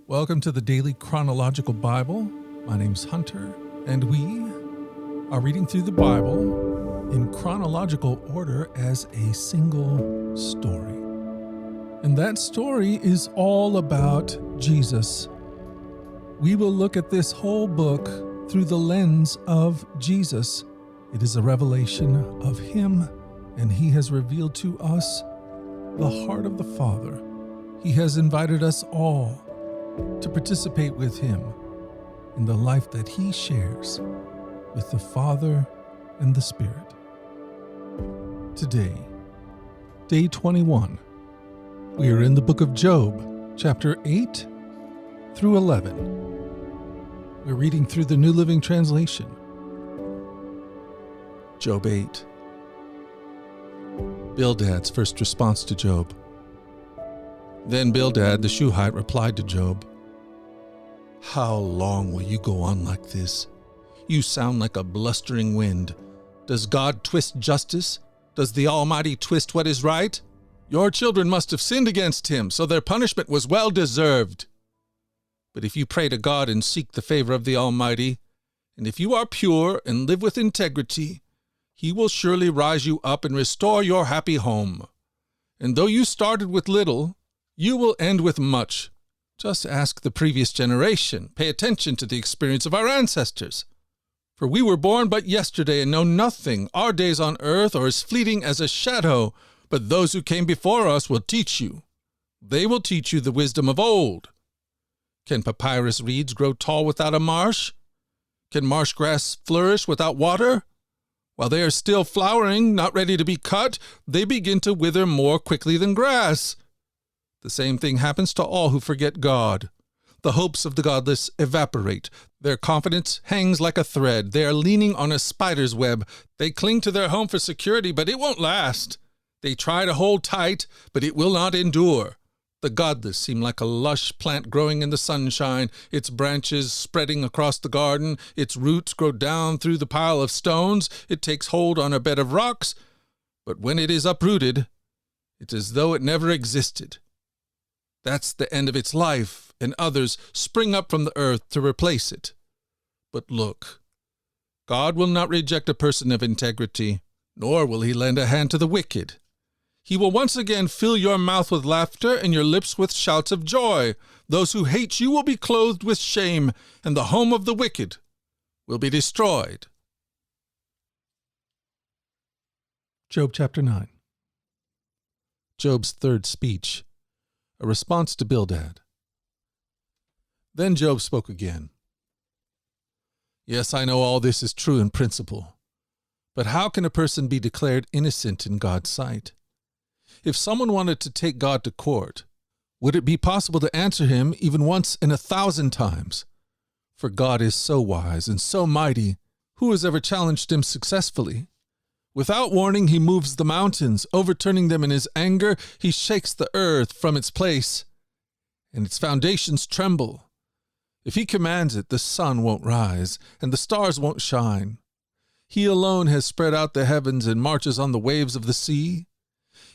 Welcome to the Daily Chronological Bible. My name's Hunter, and we are reading through the Bible in chronological order as a single story. And that story is all about Jesus. We will look at this whole book through the lens of Jesus. It is a revelation of Him, and He has revealed to us the heart of the Father. He has invited us all to participate with Him in the life that He shares with the Father and the Spirit. Today, day 21, we are in the book of Job, chapter 8 through 11. We're reading through the New Living Translation. Job 8. Bildad's first response to Job. Then Bildad the Shuhite replied to Job, "How long will you go on like this? You sound like a blustering wind. Does God twist justice? Does the Almighty twist what is right? Your children must have sinned against Him, so their punishment was well deserved. But if you pray to God and seek the favor of the Almighty, and if you are pure and live with integrity, He will surely rise you up and restore your happy home. And though you started with little, you will end with much. Just ask the previous generation. Pay attention to the experience of our ancestors. For we were born but yesterday and know nothing. Our days on earth are as fleeting as a shadow, but those who came before us will teach you. They will teach you the wisdom of old. Can papyrus reeds grow tall without a marsh? Can marsh grass flourish without water? While they are still flowering, not ready to be cut, they begin to wither more quickly than grass. The same thing happens to all who forget God. The hopes of the godless evaporate. Their confidence hangs like a thread. They are leaning on a spider's web. They cling to their home for security, but it won't last. They try to hold tight, but it will not endure. The godless seem like a lush plant growing in the sunshine, its branches spreading across the garden, its roots grow down through the pile of stones, it takes hold on a bed of rocks, but when it is uprooted, it's as though it never existed. That's the end of its life, and others spring up from the earth to replace it. But look, God will not reject a person of integrity, nor will He lend a hand to the wicked. He will once again fill your mouth with laughter and your lips with shouts of joy. Those who hate you will be clothed with shame, and the home of the wicked will be destroyed. Job chapter 9. Job's third speech, a response to Bildad. Then Job spoke again. Yes, I know all this is true in principle, but how can a person be declared innocent in God's sight? If someone wanted to take God to court, would it be possible to answer Him even once in 1,000 times? For God is so wise and so mighty, who has ever challenged Him successfully? Without warning, He moves the mountains, overturning them in His anger. He shakes the earth from its place, and its foundations tremble. If He commands it, the sun won't rise, and the stars won't shine. He alone has spread out the heavens and marches on the waves of the sea.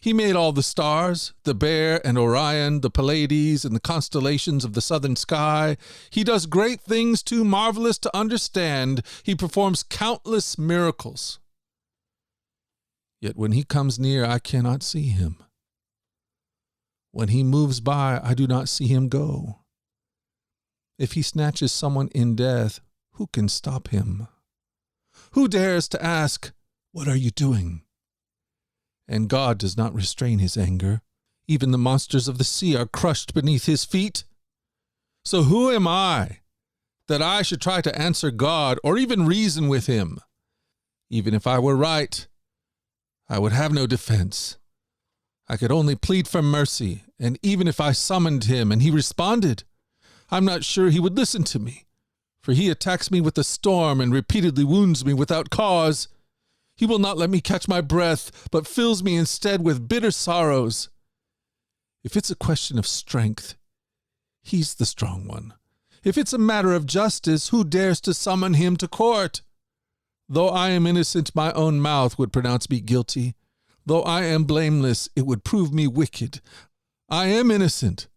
He made all the stars, the Bear and Orion, the Pleiades, and the constellations of the southern sky. He does great things too marvelous to understand. He performs countless miracles. Yet when He comes near, I cannot see Him. When He moves by, I do not see Him go. If He snatches someone in death, who can stop Him? Who dares to ask, "What are you doing?" And God does not restrain His anger. Even the monsters of the sea are crushed beneath His feet. So who am I, that I should try to answer God or even reason with Him? Even if I were right, I would have no defense. I could only plead for mercy, and even if I summoned Him and He responded, I'm not sure He would listen to me, for He attacks me with a storm and repeatedly wounds me without cause. He will not let me catch my breath, but fills me instead with bitter sorrows. If it's a question of strength, He's the strong one. If it's a matter of justice, who dares to summon Him to court? Though I am innocent, my own mouth would pronounce me guilty. Though I am blameless, it would prove me wicked. I am innocent,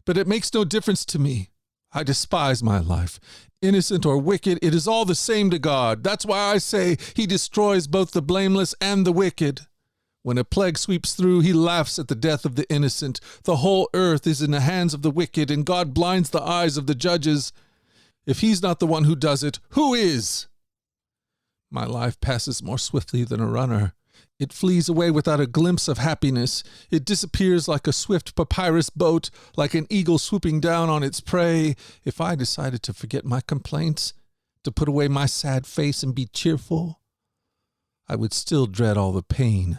but it makes no difference to me. I despise my life. Innocent or wicked, it is all the same to God. That's why I say he destroys both the blameless and the wicked. When a plague sweeps through, he laughs at the death of the innocent. The whole earth is in the hands of the wicked, and God blinds the eyes of the judges. If he's not the one who does it, who is? My life passes more swiftly than a runner. It flees away without a glimpse of happiness. It disappears like a swift papyrus boat, like an eagle swooping down on its prey. If I decided to forget my complaints, to put away my sad face and be cheerful, I would still dread all the pain.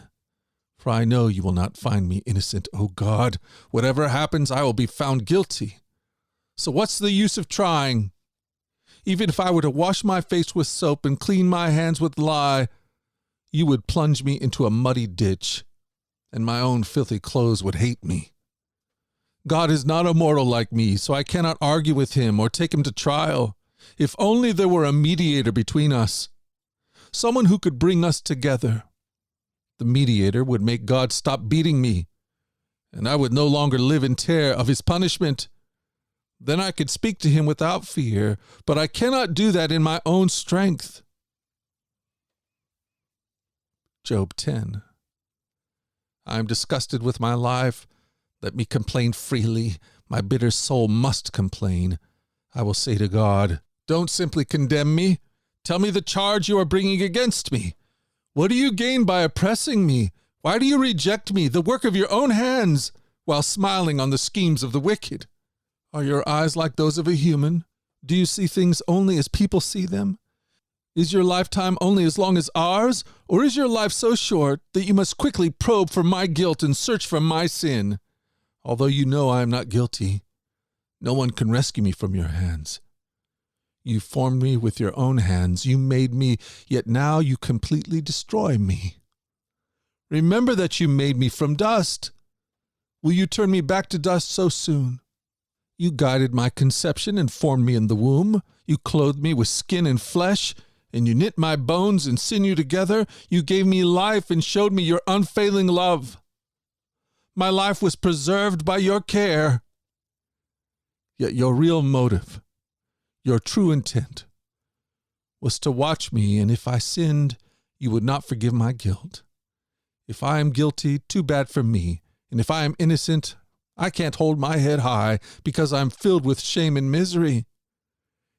For I know you will not find me innocent, O God. Whatever happens, I will be found guilty. So what's the use of trying? Even if I were to wash my face with soap and clean my hands with lye, you would plunge me into a muddy ditch, and my own filthy clothes would hate me. God is not a mortal like me, so I cannot argue with him or take him to trial. If only there were a mediator between us, someone who could bring us together. The mediator would make God stop beating me, and I would no longer live in terror of his punishment. Then I could speak to him without fear, but I cannot do that in my own strength. Job 10. I am disgusted with my life. Let me complain freely. My bitter soul must complain. I will say to God, don't simply condemn me. Tell me the charge you are bringing against me. What do you gain by oppressing me? Why do you reject me, the work of your own hands, while smiling on the schemes of the wicked? Are your eyes like those of a human? Do you see things only as people see them? Is your lifetime only as long as ours, or is your life so short that you must quickly probe for my guilt and search for my sin? Although you know I am not guilty, no one can rescue me from your hands. You formed me with your own hands. You made me, yet now you completely destroy me. Remember that you made me from dust. Will you turn me back to dust so soon? You guided my conception and formed me in the womb. You clothed me with skin and flesh, and you knit my bones and sinew together. You gave me life and showed me your unfailing love. My life was preserved by your care. Yet your real motive, your true intent, was to watch me, and if I sinned, you would not forgive my guilt. If I am guilty, too bad for me, and if I am innocent, I can't hold my head high because I'm filled with shame and misery.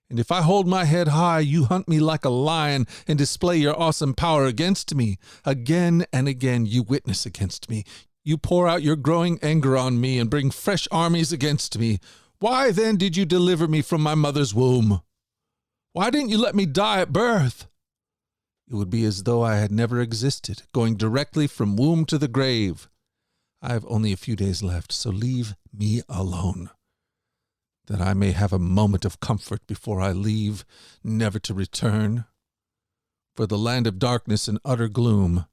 And if I hold my head high, you hunt me like a lion and display your awesome power against me. Again and again you witness against me. You pour out your growing anger on me and bring fresh armies against me. Why then did you deliver me from my mother's womb? Why didn't you let me die at birth? It would be as though I had never existed, going directly from womb to the grave. I have only a few days left, so leave me alone, that I may have a moment of comfort before I leave, never to return. For the land of darkness and utter gloom,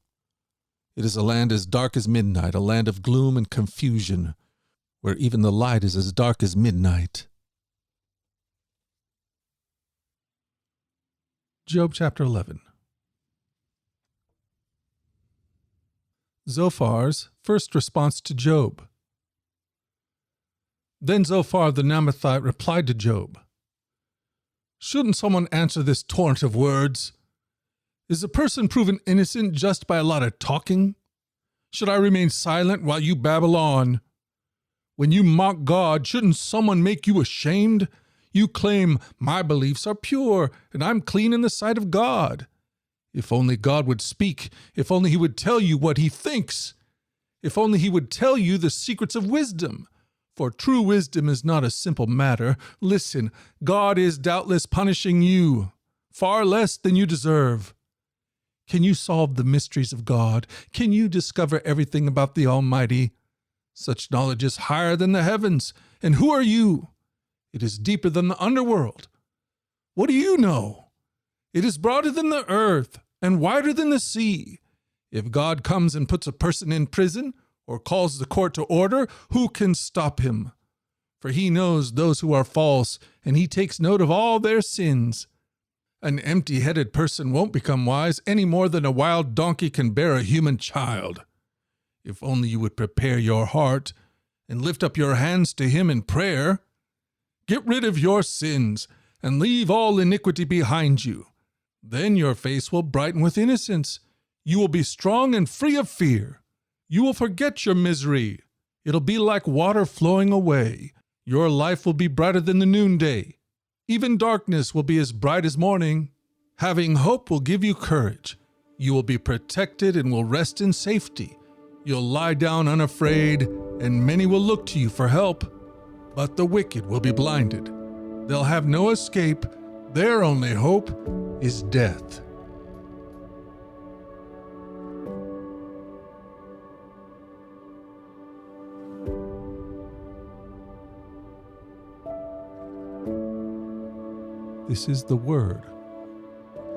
it is a land as dark as midnight, a land of gloom and confusion, where even the light is as dark as midnight. Job chapter 11. Zophar's first response to Job. Then Zophar the Naamathite replied to Job, shouldn't someone answer this torrent of words? Is a person proven innocent just by a lot of talking? Should I remain silent while you babble on? When you mock God, shouldn't someone make you ashamed? You claim, my beliefs are pure, and I'm clean in the sight of God. If only God would speak, if only he would tell you what he thinks, if only he would tell you the secrets of wisdom. For true wisdom is not a simple matter. Listen, God is doubtless punishing you, far less than you deserve. Can you solve the mysteries of God? Can you discover everything about the Almighty? Such knowledge is higher than the heavens. And who are you? It is deeper than the underworld. What do you know? It is broader than the earth and wider than the sea. If God comes and puts a person in prison or calls the court to order, who can stop him? For he knows those who are false, and he takes note of all their sins. An empty-headed person won't become wise any more than a wild donkey can bear a human child. If only you would prepare your heart and lift up your hands to him in prayer. Get rid of your sins and leave all iniquity behind you. Then your face will brighten with innocence. You will be strong and free of fear. You will forget your misery. It'll be like water flowing away. Your life will be brighter than the noonday. Even darkness will be as bright as morning. Having hope will give you courage. You will be protected and will rest in safety. You'll lie down unafraid, and many will look to you for help. But the wicked will be blinded. They'll have no escape. Their only hope is death. This is the word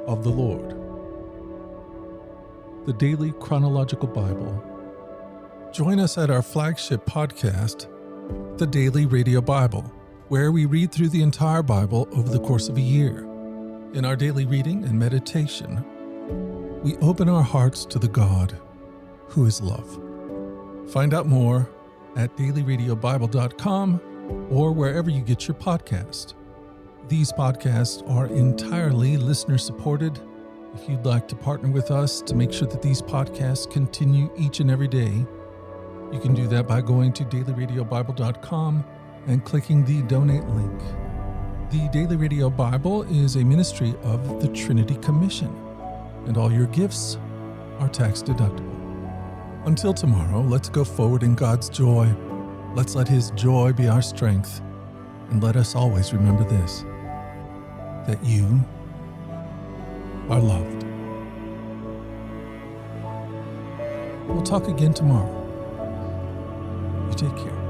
of the Lord. The Daily Chronological Bible. Join us at our flagship podcast, The Daily Radio Bible, where we read through the entire Bible over the course of a year. In our daily reading and meditation, we open our hearts to the God who is love. Find out more at dailyradiobible.com or wherever you get your podcast. These podcasts are entirely listener-supported. If you'd like to partner with us to make sure that these podcasts continue each and every day, you can do that by going to dailyradiobible.com and clicking the donate link. The Daily Radio Bible is a ministry of the Trinity Commission, and all your gifts are tax-deductible. Until tomorrow, let's go forward in God's joy. Let's let His joy be our strength, and let us always remember this, that you are loved. We'll talk again tomorrow. You take care.